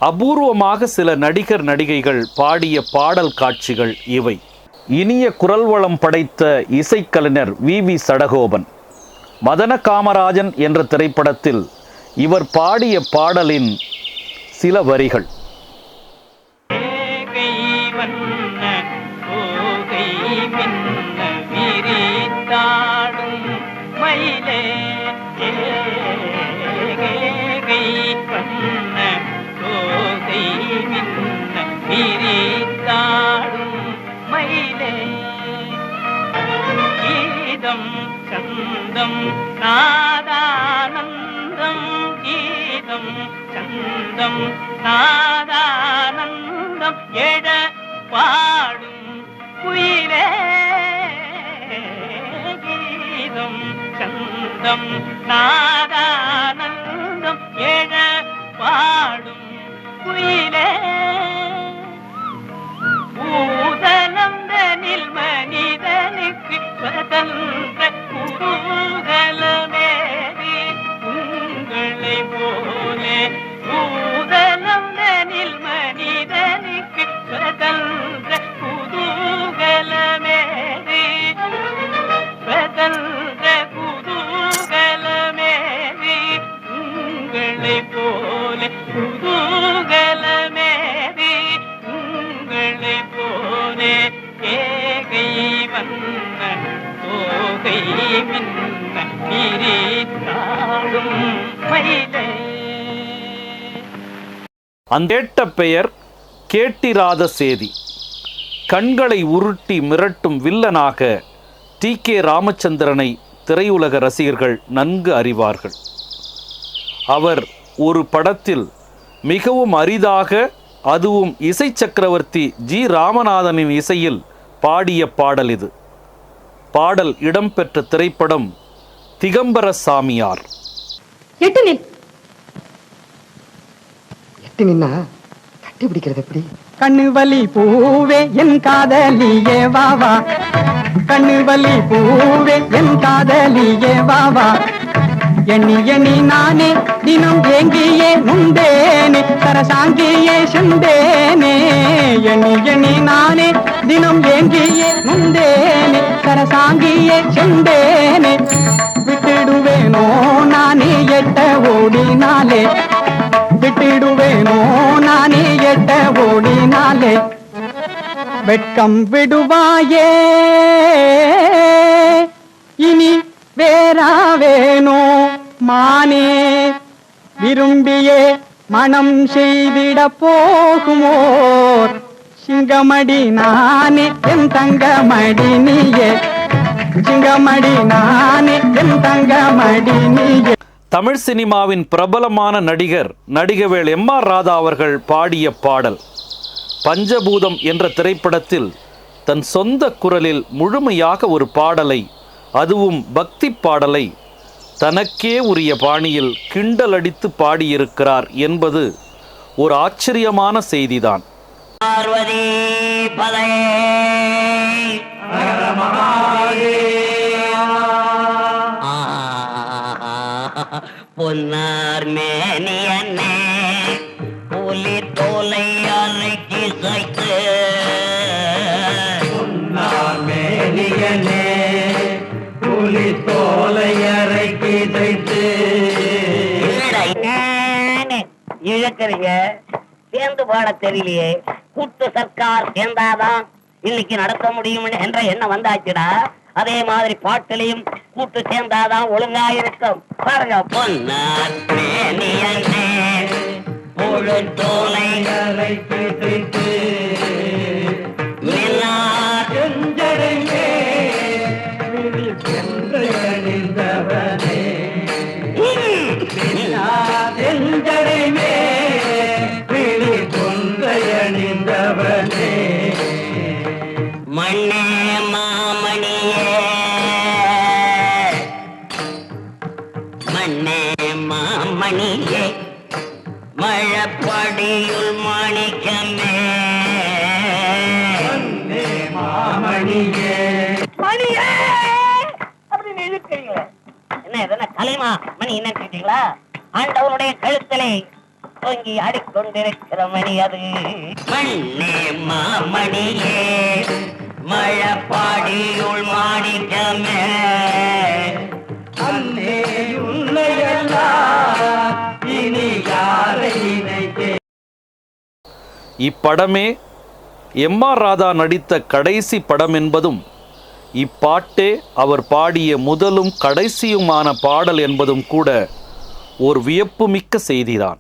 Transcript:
அபூர்வமாக சில நடிகர் நடிகைகள் பாடிய பாடல் காட்சிகள் இவை. இனிய குரல் வளம் படைத்த இசைக்கலைஞர் வி சடகோபன். மதன காமராஜன் என்ற திரைப்படத்தில் இவர் பாடிய பாடலின் சில வரிகள். சந்தம் நாதானந்தம் கீதம் சந்தம் நாதானந்தம் எழ பாடும் குயிலே கீதம் சந்தம் நாதானந்தம் எழ பாடும் குயிலே பூதலந்தனில் மனிதனுக்கு சுதந்திர குதூகலமேது உங்களை போலே. பூதலந்தனில் மனிதனுக்கு சுதந்திர குதூகலமேது சுதந்திர குதூகலமேது உங்களை போலே. குதூகலமேது உங்களை போலே. ஏகை வந்த தோகை மின்ன பிரித்தாடும் மயிலே. அந்தேட்ட பெயர் கேட்டிராத சேதி. கண்களை உருட்டி மிரட்டும் வில்லனாக டி.கே. ராமச்சந்திரனை திரையுலக ரசிகர்கள் நன்கு அறிவார்கள். அவர் ஒரு படத்தில் மிகவும் அரிதாக, அதுவும் இசை சக்கரவர்த்தி ஜி. ராமநாதனின் இசையில் பாடிய பாடல் இது. பாடல் இடம்பெற்ற திரைப்படம் திகம்பர சாமியார். கட்டி பிடிக்கிறது எப்படி? கண்ணு வலி பூவே என் காதலியே வாவா, கண்ணு வலி பூவே என் காதலியே வாவா. எண்ணி எண்ணி நானே தினம் ஏங்கியே நுண்டேனே சரசாங்கியே செந்தேனே. எண்ணி எண்ணி நானே தினம் ஏங்கியே நுண்டேனே சரசாங்கியே செந்தேனே. விட்டுடுவேனோ நானே எட்ட ஓடினாலே, விட்டுடுவேனோ நானே எட்ட ஓடினாலே. வெட்கம் விடுவாயே இனி வேறாவேனோ மானே. விரும்பியே மனம் செய்திட போகுமோ சிங்கமடி நானே என் தங்கமடி நீயே. சிங்கமடி நானே என் தங்கமடி நீயே. தமிழ் சினிமாவின் பிரபலமான நடிகர் நடிகவேள் எம்.ஆர். ராதா அவர்கள் பாடிய பாடல் பஞ்சபூதம் என்ற திரைப்படத்தில் தன் சொந்த குரலில் முழுமையாக ஒரு பாடலை, அதுவும் பக்தி பாடலை தனக்கே உரிய பாணியில் கிண்டலடித்து பாடியிருக்கிறார் என்பது ஒரு ஆச்சரியமான செய்திதான். பார்வதி பதை பொன்னார் மேனியன்னே புலி தோலை அலைக்கு சைத்து. பொன்னார் மேனியன்னே புலி தோலை அறைக்கு சைத்து. இழக்கிறீங்க, சேர்ந்து பாட தெரியலையே. கூட்டு சர்க்கார் சேர்ந்தாதான் இன்னைக்கு நடத்த முடியும் என்ற எண்ணம் வந்தாச்சுடா. அதே மாதிரி பாட்டிலையும் கூட்டு சேர்ந்தாதான் ஒழுங்கா இருக்கும். பாருங்க. பொன்னார் மேனியன்னே புலி தோலை அறைக்கு சைத்து. மண்ணே மாமணியே மண்ணே மாமணியே மழப்படியுள் மாணிக்கமே. மண்ணே மாமணியே மணியே அப்படின்னு இழுக்கிறீங்களே. என்ன இதென்ன கலைமா மணி என்ன கேட்டீங்களா? ஆண்டவனுடைய கழுத்திலே பொங்கி ஆடிக்கொண்டிருக்கிற மணி அது. மண்ணே மாமணியே மழப்பாடியுள் மாணிக்கமே அன்னே உன்னையெல்லாம் இனி யாரை நினைத்தே. இப்படமே எம்.ஆர். ராதா நடித்த கடைசி படம் என்பதும் இப்பாட்டே அவர் பாடிய முதலும் கடைசியுமான பாடல் என்பதும் கூட ஓர் வியப்புமிக்க செய்திதான்.